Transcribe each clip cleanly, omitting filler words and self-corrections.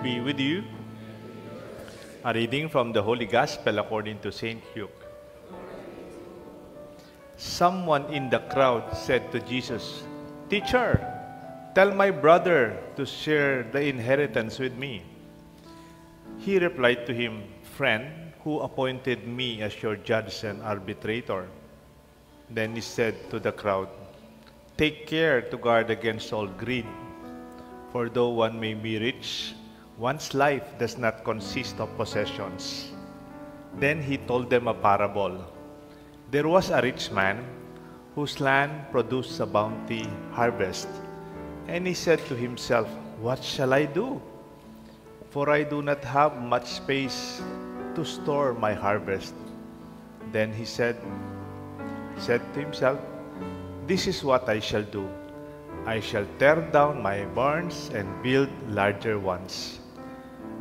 be with you. A reading from the Holy Gospel according to St. Luke. Someone in the crowd said to Jesus, "Teacher, tell my brother to share the inheritance with me." He replied to him, "Friend, who appointed me as your judge and arbitrator?" Then he said to the crowd, "Take care to guard against all greed. For though one may be rich, one's life does not consist of possessions." Then he told them a parable. There was a rich man whose land produced a bounty harvest. And he said to himself, "What shall I do? For I do not have much space to store my harvest." Then he said to himself, "This is what I shall do. I shall tear down my barns and build larger ones.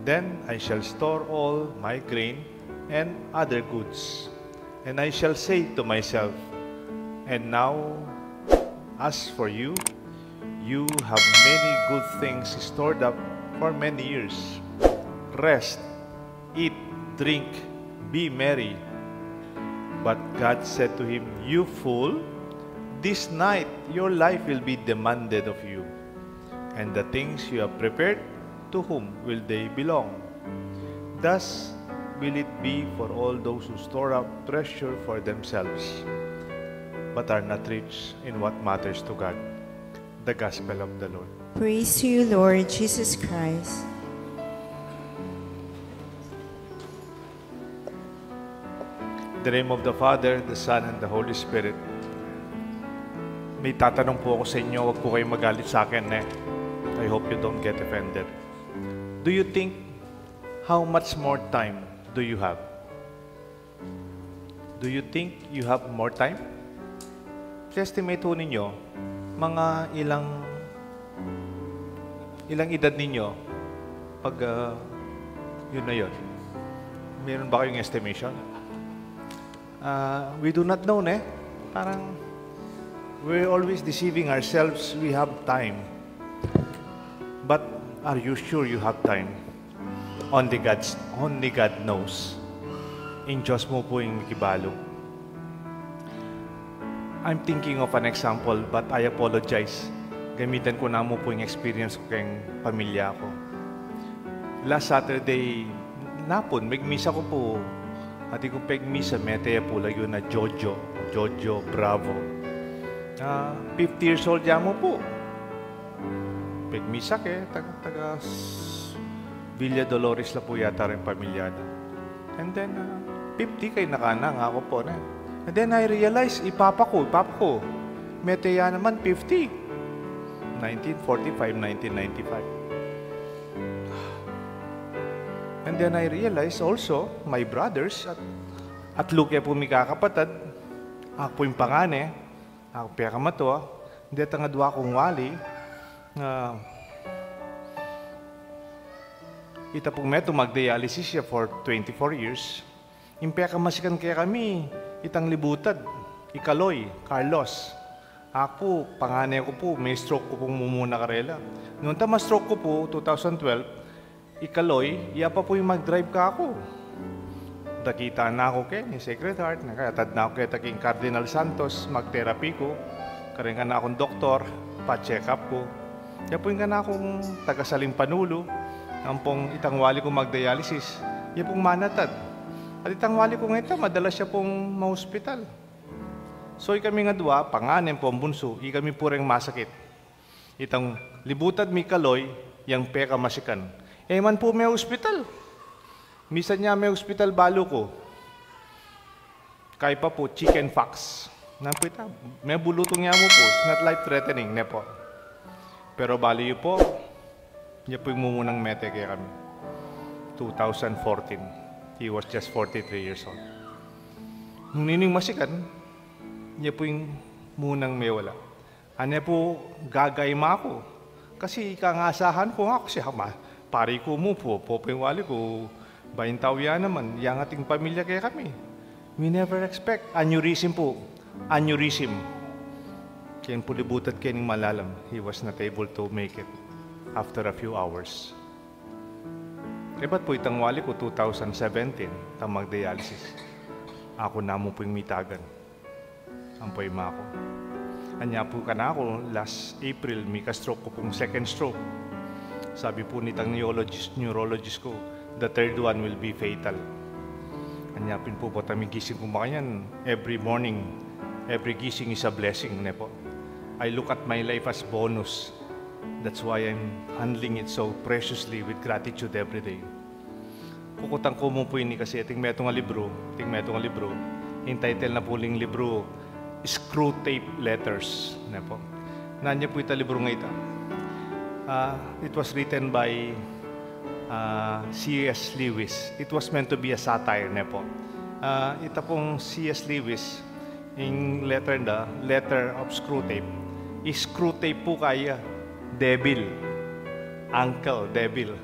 Then I shall store all my grain and other goods. And I shall say to myself, and now, as for you, you have many good things stored up for many years. Rest, eat, drink, be merry." But God said to him, "You fool, this night your life will be demanded of you, and the things you have prepared, to whom will they belong? Thus will it be for all those who store up treasure for themselves, but are not rich in what matters to God." The Gospel of the Lord. Praise to you, Lord Jesus Christ. In the name of the Father, the Son, and the Holy Spirit. May tatanong po ako sa inyo, huwag po kayong magalit sa akin, eh. I hope you don't get offended. Do you think how much more time do you have? Do you think you have more time? Estimate ho ninyo, mga ilang edad ninyo pag yun na yun. Meron ba kayong estimation? We do not know, Parang we're always deceiving ourselves. We have time. But are you sure you have time? Only God knows. In Diyos mo po yung mikibalo. I'm thinking of an example, but I apologize. Gamitan ko na mo po yung experience ko kayong pamilya ko. Last Saturday, napon, magmisa ko po. Ati ko pagmisa, metaya po lagi na Jojo Bravo. 50 years old ya mo po. Pagmisa taga Villa Dolores la po yata rin pamilyada. And then, 50 kay nakana nga ako po na. And then I realized, ipapa ko. Metaya naman 50. 1945, 1995. And then I realized also, my brothers, at Luke po may kakapatad, ako po yung pangane, ako piyaka mato, hindi tangadwa akong wali, ita pong meto mag-dialysis siya for 24 years. Impiyaka masikan kaya kami, itang libutad, Ikaloy, Carlos. Ako, pangane ko po, may stroke ko pong mumuna karela. Noon ta ma-stroke ko po, 2012, Ikaloy, iya pa po yung mag-drive ka ako. Nakita na ako kay ni Sacred Heart, nakatad na ako kay taking Cardinal Santos, mag-therapy ko. Karing ka na akong doktor, pa-check up ko. Kaya po yung ka na akong taga-Saling Panulo, ang pong itang wali ko mag-dialysis. Iya pong manatad. At itang wali ko nga ito, madalas siya pong ma-hospital. So, kami nga dua, panganin po ang bunso, kami po rin masakit. Itang libutad mi Kaloy, yang peka masikan. Man po may hospital. Misan niya may hospital balo ko. Kaya pa po, chicken fox. Napita, may bulutong niya mo po. It's not life-threatening, ne po. Pero bali yun po, niya po yung mumunang mete kaya kami. 2014. He was just 43 years old. Nung nining masikan, niya po yung munang may wala. Ano po, gagayma ako. Kasi ikangasahan ko nga ako siya, pari ko mo po yung wali ko, baintaw yan naman, yang ating pamilya kaya kami. We never expect. Aneurysm po. Aneurysm. Kaya po libutad kayo ng malalam. He was not able to make it after a few hours. ba't po itang wali ko 2017, itang mag-dialysis. Ako na mo po yung mitagan. Ang poima ko. Anya po ka na ako, last April, may ka-stroke ko pong second stroke. Sabi po nitang neurologist ko, the third one will be fatal. Anyapin po po, gising ko makanyan every morning. Every gising is a blessing. Ne po. I look at my life as bonus. That's why I'm handling it so preciously with gratitude every day. Kukutang ko mo po ini kasi ting metong libro, yung title na po ling libro, Screwtape Letters. Ne po. Nanya po ita libro nga ita. It was written by C.S. Lewis. It was meant to be a satire, ne po. Ita pong C.S. Lewis, yung letter of Screwtape. Screwtape po kaya, devil, uncle, devil,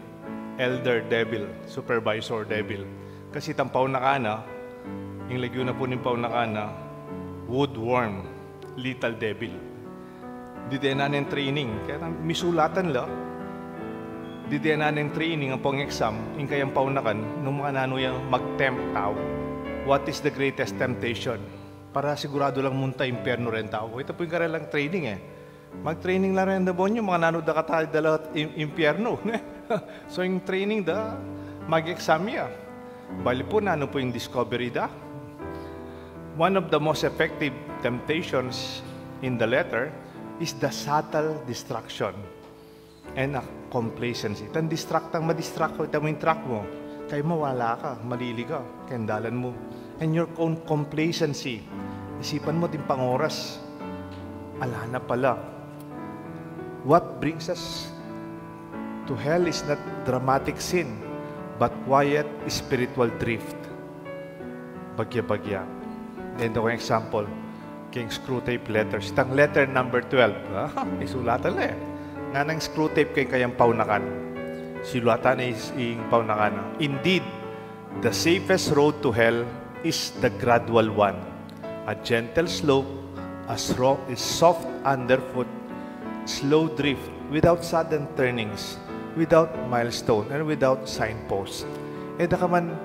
elder, devil, supervisor, devil. Kasi tampaw na kana, yung lagyo na po ng paw na kana, woodworm, little devil. Di na ng training, kaya misulatan la. Di na ng training ang pang exam, yung kayang paunakan, nung mga nano yung mag-tempt tao. What is the greatest temptation? Para sigurado lang munta, impyerno rin tao. Ito po yung karalang training eh. Mag-training lang rin ang demonyo, mga nano da katali dala impyerno. So yung training da, mag-exam ya. Bali po na ano po yung discovery da. One of the most effective temptations in the letter is the subtle distraction and complacency. Tan distract ang madistract ko, ito mo yung track mo. Kaya mawala ka, malili ka, kendalan mo. And your own complacency. Isipan mo din pang oras. Ala na pala. What brings us to hell is not dramatic sin, but quiet spiritual drift. Bagya-bagya. And ako yung example, King Screwtape letters. Itang letter number 12. Isulatan na eh. Nga ng Screwtape kay kayang paunakan. Silatan is yung paunakan. Indeed, the safest road to hell is the gradual one. A gentle slope, a soft underfoot, slow drift, without sudden turnings, without milestone, and without signpost. Da ka man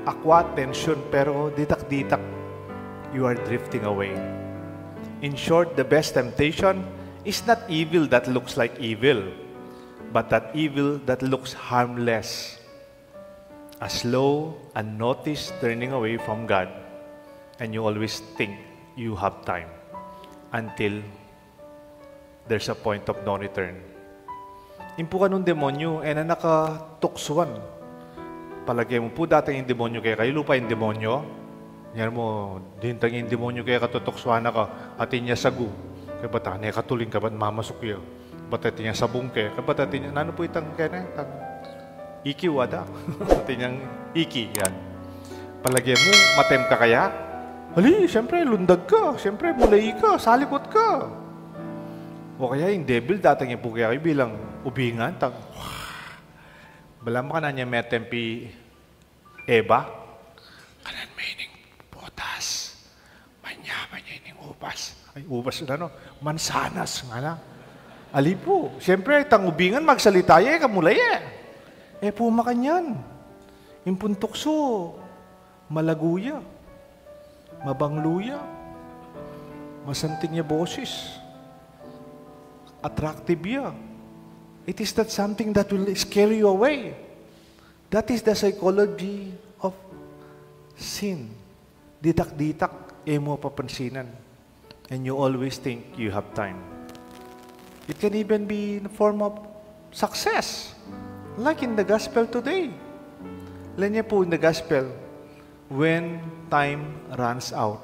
akwa, tension, pero ditak-ditak, you are drifting away. In short, the best temptation is not evil that looks like evil, but that evil that looks harmless. A slow, unnoticed turning away from God, and you always think you have time until there's a point of no return. Impukan ng demonyo, na nakatuksuan. Palagay mo po dati yung demonyo kaya kayo lupa yung demonyo. Yan mo, dintang yung demonyo kaya katutuksuan na ka, atin niya sagu. Kaya ba't niya katuling ka, ba't mamasok yun? Ba't atin niya sabong kaya? Kaya ba't atin niya, ano po itang kaya na? Iki wada. Atin niyang iki, yan. Palagay mo, matem ka kaya? Hali, siyempre, lundag ka. Siyempre, mulay ka, salikot ka. O kaya yung devil, datang niya po kaya kayo bilang ubingan. Balam ka na niya may tempi Eva. Kanan may ining potas. Manyaman niya ining ubas. Ay, ubas na no? Mansanas nga na. Ali po. Siyempre, tang ubingan, magsalita ye, kamulay eh. Pumakanyan. Impuntukso. Malaguya. Mabangluya. Masanting niya boses. Attractive ya. It is not something that will scare you away. That is the psychology of sin. Ditak-ditak, mo papansinan. And you always think you have time. It can even be in the form of success. Like in the gospel today. Alam niya po in the gospel, when time runs out,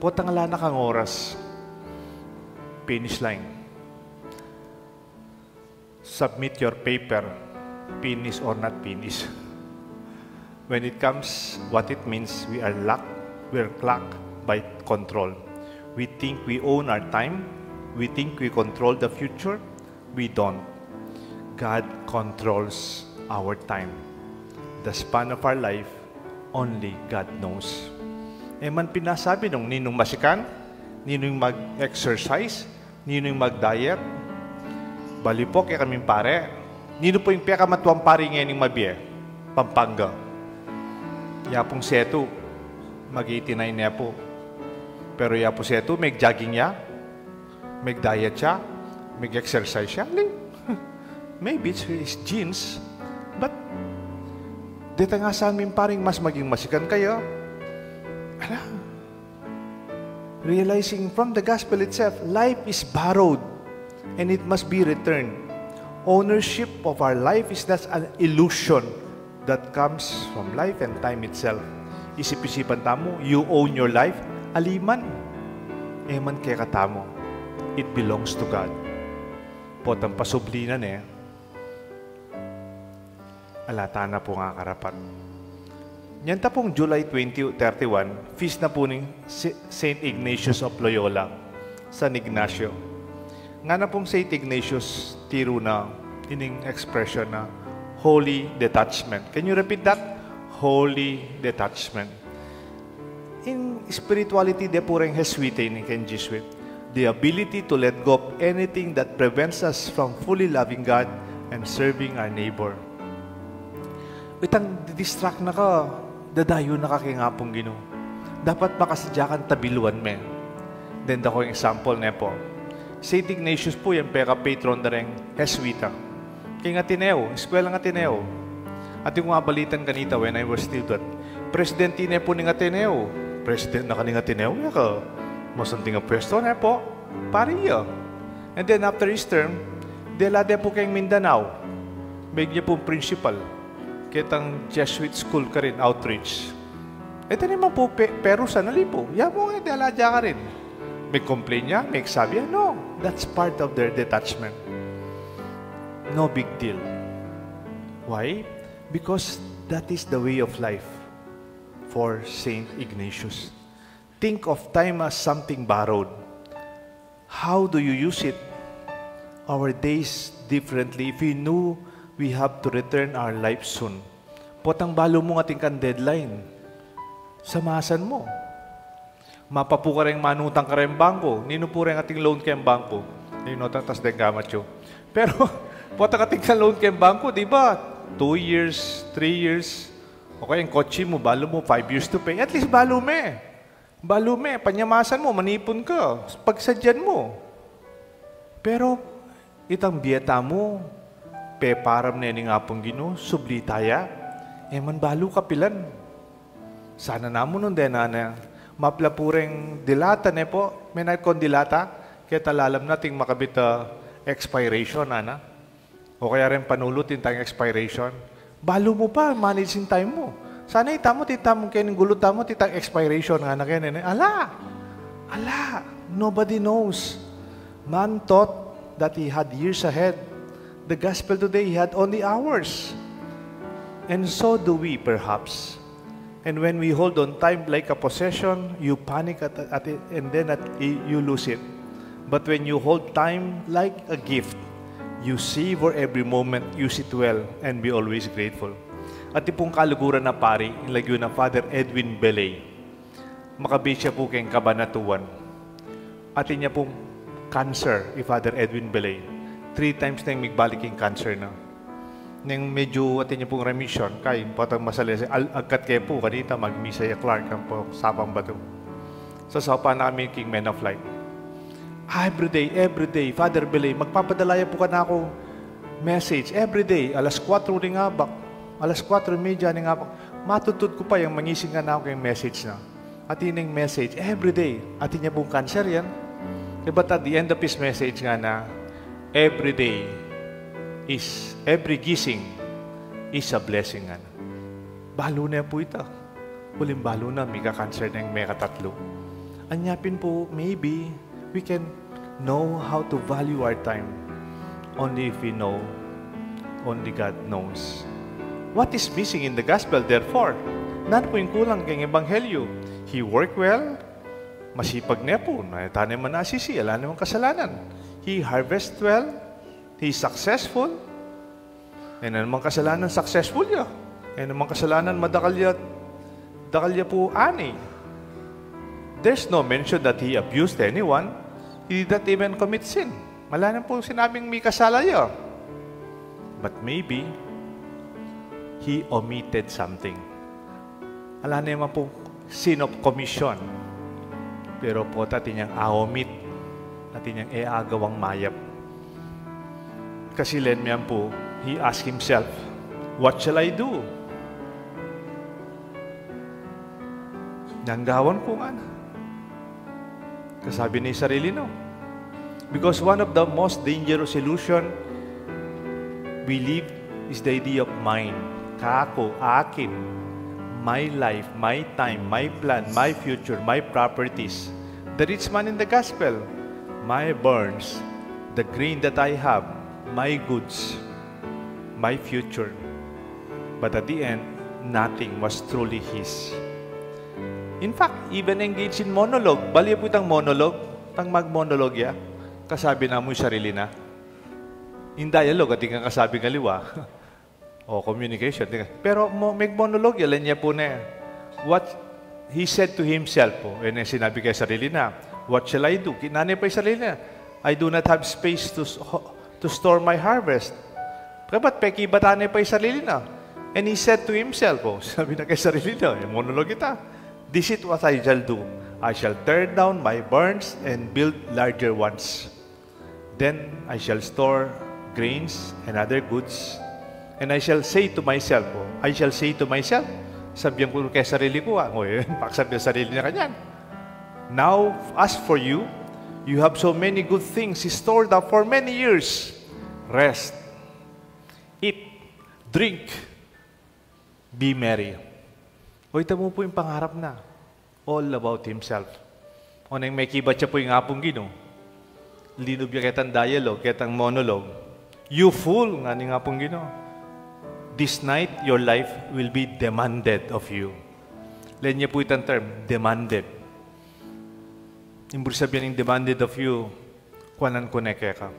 potangala na kang oras, finish line. Submit your paper, finish or not finish. When it comes, what it means, we're clocked by control. We think we own our time. We think we control the future. We don't. God controls our time. The span of our life, only God knows. Man pinasabi nung ninong masikan, ninong mag-exercise, ninong mag-diet. Bali po kaya kaming pare, Nino po yung pekamatwang pari ngayon ng Mabie, Pampanga. Yapong seto, mag-89 niya po. Pero yapo seto, may jogging niya, may diet siya, may exercise siya. Maybe it's his genes, but dito nga sa amin paring mas maging masikan kayo. Realizing from the gospel itself, life is borrowed and it must be returned. Ownership of our life is not an illusion that comes from life and time itself. Isip-isipan tamo, you own your life, aliman. Eman kaya katamo, it belongs to God. Potang pasublinan alata na po nga karapat. Yan ta pong July 2031, feast na po ng St. Ignatius of Loyola, San Ignacio. Nga na pong St. Ignatius, tiro na, ining expression na, holy detachment. Can you repeat that? Holy detachment. In spirituality, de pureng Jesuite ni Ken Jesuit. The ability to let go of anything that prevents us from fully loving God and serving our neighbor. Itang distract na ka, dadayo na ka kay nga pong Ginoo. Dapat makasadyakan tabiluan me. Then dako yung example na po. St. Ignatius po yung peka-patron na rin Jesuita. Kaya nga Ateneo, eskwela ng Ateneo. At yung mga balitan kanita when I was still that, Presidente na po ng Ateneo. President na ka ng Ateneo, yaka. Masanting ang pwesto na po. Pariya. And then after his term, delade po kayong Mindanao. Bigyan po principal. Kitang Jesuit school ka rin, outreach. Ito naman po, pero sa nalipo. Yan mo nga, deladya ka rin. May complain niya, may sabi niya. No, that's part of their detachment. No big deal. Why? Because that is the way of life for St. Ignatius. Think of time as something borrowed. How do you use it? Our days differently. If we knew we have to return our life soon. Potang balo mo ating kan deadline. Samasan mo. Mapapu ka rin manutang ka rin bangko. Nino po rin ating loan kayong bangko. Nino tatas den gamatyo. Pero, potang ating kan loan kayong bangko, di ba? 2 years, 3 years. Okay, yung kotse mo, balo mo, 5 years to pay. At least balo me. Balo me, panyamasan mo, manipon ka. Pagsadyan mo. Pero, itang biyeta mo, peparam na yung nga pong Ginoo, subli taya, man balo kapilan. Sana namo nun din, na mapla pureng dilata ne po, may dilata, kaya talalam nating makabit expiration, ana. O kaya rin panulutin tayong expiration. Balo mo pa, managing time mo. Sana itamo, titamo kayo ng gulo tamo, titang expiration, nga na kayo. Ala, nobody knows. Man thought that he had years ahead. The gospel today, he had only hours. And so do we, perhaps. And when we hold on time like a possession, you panic at it, and then you lose it. But when you hold time like a gift, you savor every moment, use it well, and be always grateful. At ipong kaluguran na pari, ilagyo na Father Edwin Belay. Makabit siya po kayong Kabanatuan. At niya pong cancer, Father Edwin Belay. 3 times na yung migbalik yung cancer na. Nang medyo atin niya pong remission, kaya patang masali, agkat kayo po, kanita mag-Misaya Clark ang po, sapang bato. Sasapa na kami king Men of Light. Every day, Father Belay, magpapadalaya po ka na ako message. Every day, alas 4 rin nga bak, alas 4:30 rin nga bak, matutod ko pa yung mangising ka na ako yung message na. At yun yung message, every day, atin niya pong cancer yan. But at the end of his message nga na, every day, every gising is a blessing. Balo na po ito. Huling balo na, may ka-cancer na yung may katatlo. Anyapin po, maybe, we can know how to value our time only if we know, only God knows. What is missing in the gospel, therefore? Nan po yung kulang kay Ebanghelyo. He worked well, masipag niya po, tanim man asisi, ala naman kasalanan. He harvest well, he's successful, and naman kasalanan, successful niya. And naman kasalanan, dakalya po ani. There's no mention that he abused anyone. He did not even commit sin. Wala na po sinabing may kasalaya. But maybe, he omitted something. Ala naman po, sin of commission. Pero po, natin niyang omit. Natin niyang agawang mayap. Kasi lenmiyan po, he asked himself, what shall I do? Nanggawan ko nga na. Kasabi ni sarili, no? Because one of the most dangerous illusion we live is the idea of mine. Kako, akin. My life, my time, my plan, my future, my properties. The rich man in the gospel. My barns, the grain that I have, my goods, my future. But at the end, nothing was truly his. In fact, even engaged in monologue. Bali po itang monologue, tang mag-monologue ya. Kasabi na mo yung sarili na. In dialogue, at kang kasabi kaliwa. O communication. Pero mag-monologue, yalan niya po na. What he said to himself po, and sinabi kay sarili na, what shall I do? Kinanay pa yung sarili na. I do not have space to store my harvest. Ba't peki batanay pa yung sarili na? And he said to himself, sabi na kay sarili na, yung monologue kita, this is what I shall do. I shall tear down my barns and build larger ones. Then I shall store grains and other goods. And I shall say to myself, sabihan ko kay sarili ko, paksabi sa sarili niya kanyan. Now, as for you, you have so many good things stored up for many years. Rest, eat, drink, be merry. O ito mo po yung pangarap na. All about himself. O nang may kibat siya po yung apong gino. Linub niya kitang dialogue, kitang monologue. You fool, nga ni apong gino. This night, your life will be demanded of you. Len niya po itang term, demanded. Imbur sabihin ng demanded of you, kuwanan ko na ka.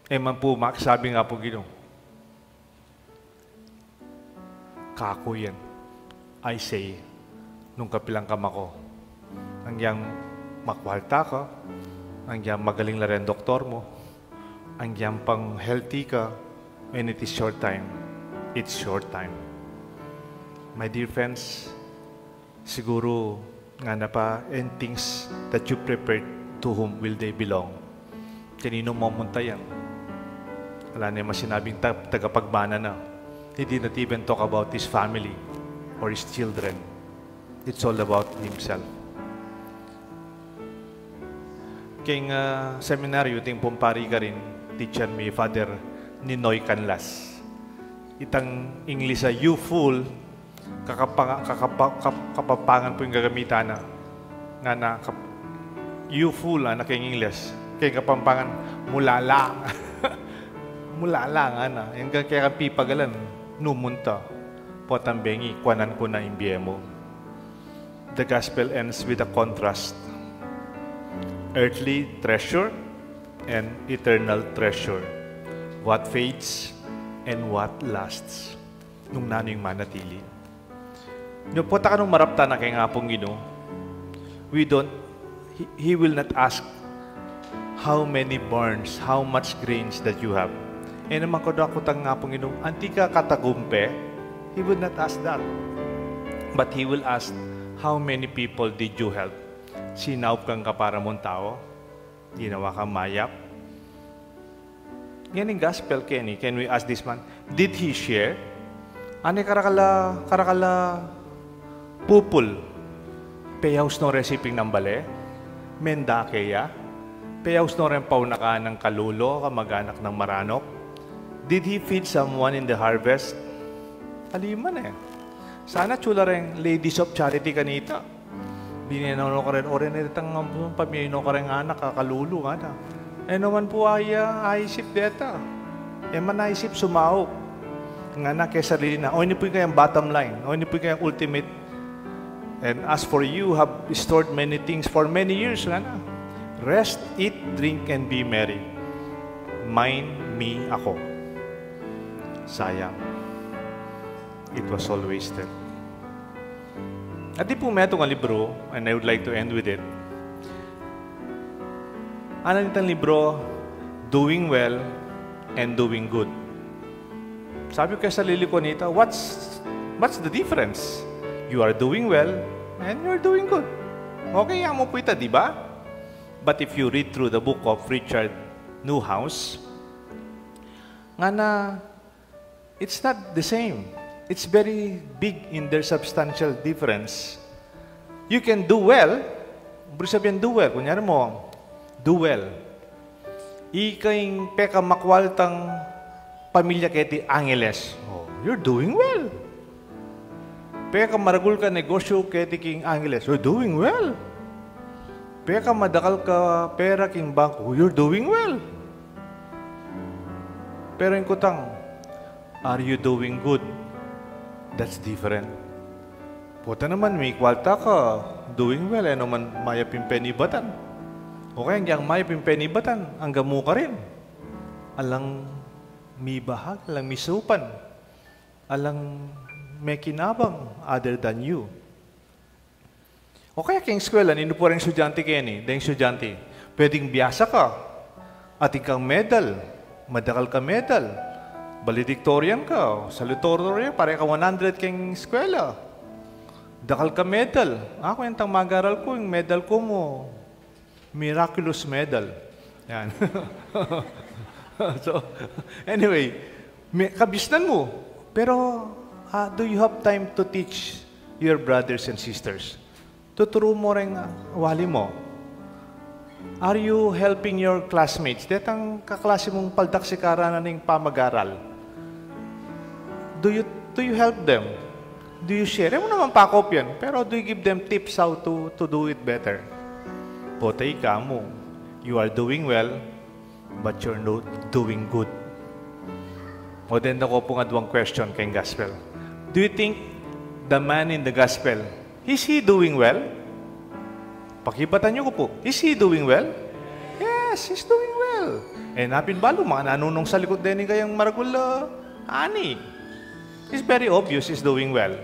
Man po, sabi nga po gino. Kako yan. I say, nung kapilang kama ko, hanggang makwalta ka, hanggang magaling na rin doktor mo, hanggang pang healthy ka, when it is short time, it's short time. My dear friends, siguro nga na pa, and things that you prepared, to whom will they belong? Kanino mamunta yan? Wala na yung masinabing tagapagmana na. He did not even talk about his family or his children. It's all about himself. King seminaryo, ting pumpari ka rin, teacher mi, Father Ninoy Canlas. Itang English you fool, kapapangan po yung gagamitan na. Nga na, you fool, na king English. Kaya kapampangan, mulala. Mulala nga na. Yung kaya pipagalan, numunta. Potambengi, kwanan ko na imbiemo. The gospel ends with a contrast. Earthly treasure and eternal treasure. What fades and what lasts. Nung nano'y manatili. Nung po ta ka nung marapta na kay nga pong Ginoo, He will not ask how many barns, how much grains that you have. E naman ko daw ako tang nga pong Ginoo, anti ka katagumpe, He would not ask that. But He will ask, how many people did you help? Sinawp kang kapara mong tao? Ginawa kang mayap? Yan yung gospel, Kenny. Can we ask this man? Did he share? Ano karakala pupul? Payaws no resiping ng bale? Menda kaya? Payaws no rin paunaka ng kalulo, kamag-anak ng maranok? Did he feed someone in the harvest? Aliman eh. Sana chula rin ladies of charity kanita. Bininaw ko rin, orin na itang pamilino ko rin anak, kakalulu nga na. Naman po ay aisip deta. Manaisip sumao. Nga na kaya sarili na. O hindi po kayang bottom line. O hindi po kayang ultimate. And as for you, have stored many things for many years. Nga na. Rest, eat, drink, and be merry. Mine, me, ako. Sayang. It was all wasted. At di po may itong libro, and I would like to end with it. Ano nitong libro? Doing Well and Doing Good. Sabi ko kay sarili ko nito, what's the difference? You are doing well, and you're doing good. Okay, amo po ito, di ba? But if you read through the book of Richard Newhouse, nga na, it's not the same. It's very big in their substantial difference. You can do well, bro sabihin do well, kunyari mo, do well. Ikaing peka makwaltang pamilya keti Angeles. Oh, you're doing well. Peka maragul ka negosyo keti king Angeles. You're doing well. Peka madakal ka pera king bangko. You're doing well. Pero yung kutang, are you doing good? That's different. Puta naman, may kwalta ka. Doing well. Ano man mayapin penibatan. Okay, hanggang mayapin penibatan, hanggang mo ka rin. Alang may bahag, alang may supan. Alang may kinabang other than you. O kaya kayong eskwela, nino po rin estudyante kayo ni, dahil estudyante, pwedeng biyasa ka, at ikang medal, madakal ka medal, valedictorian ka, salutatorian, pare ka 100 kayong eskwela, dakal ka medal. Ako yung mag-aral ko, yung medal ko mo, miraculous medal. Yan. So, anyway, kabisnan mo, pero do you have time to teach your brothers and sisters? Tuturo mo rin wali mo. Are you helping your classmates? Detang kaklase mong paldaksikaran na ng pamag-aral. Do you help them? Do you share? Mo naman pakop yan. Pero do you give them tips how to do it better? Potay ka mo. You are doing well, but you're not doing good. O then ako po nga duwang question kay gospel. Do you think the man in the gospel, is he doing well? Pakibatan niyo ko po. Is he doing well? Yes, he's doing well. Eh, napin balo, mga nanunong sa likod din kayang maragul ani. It's very obvious he's doing well.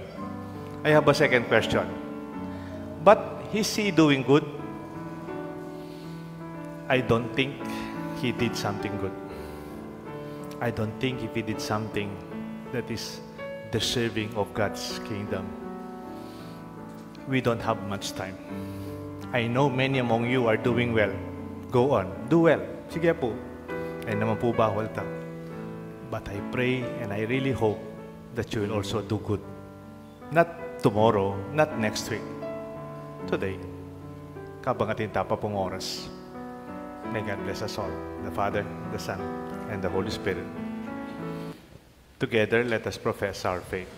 I have a second question. But is he doing good? I don't think he did something good. I don't think if he did something that is deserving of God's kingdom. We don't have much time. I know many among you are doing well. Go on. Do well. Sige po. Ay naman po bawal ta. But I pray and I really hope that you will also do good. Not tomorrow, not next week. Today. Kabangatin tapa pong oras. May God bless us all. The Father, the Son, and the Holy Spirit. Together, let us profess our faith.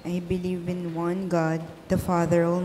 I believe in one God, the Father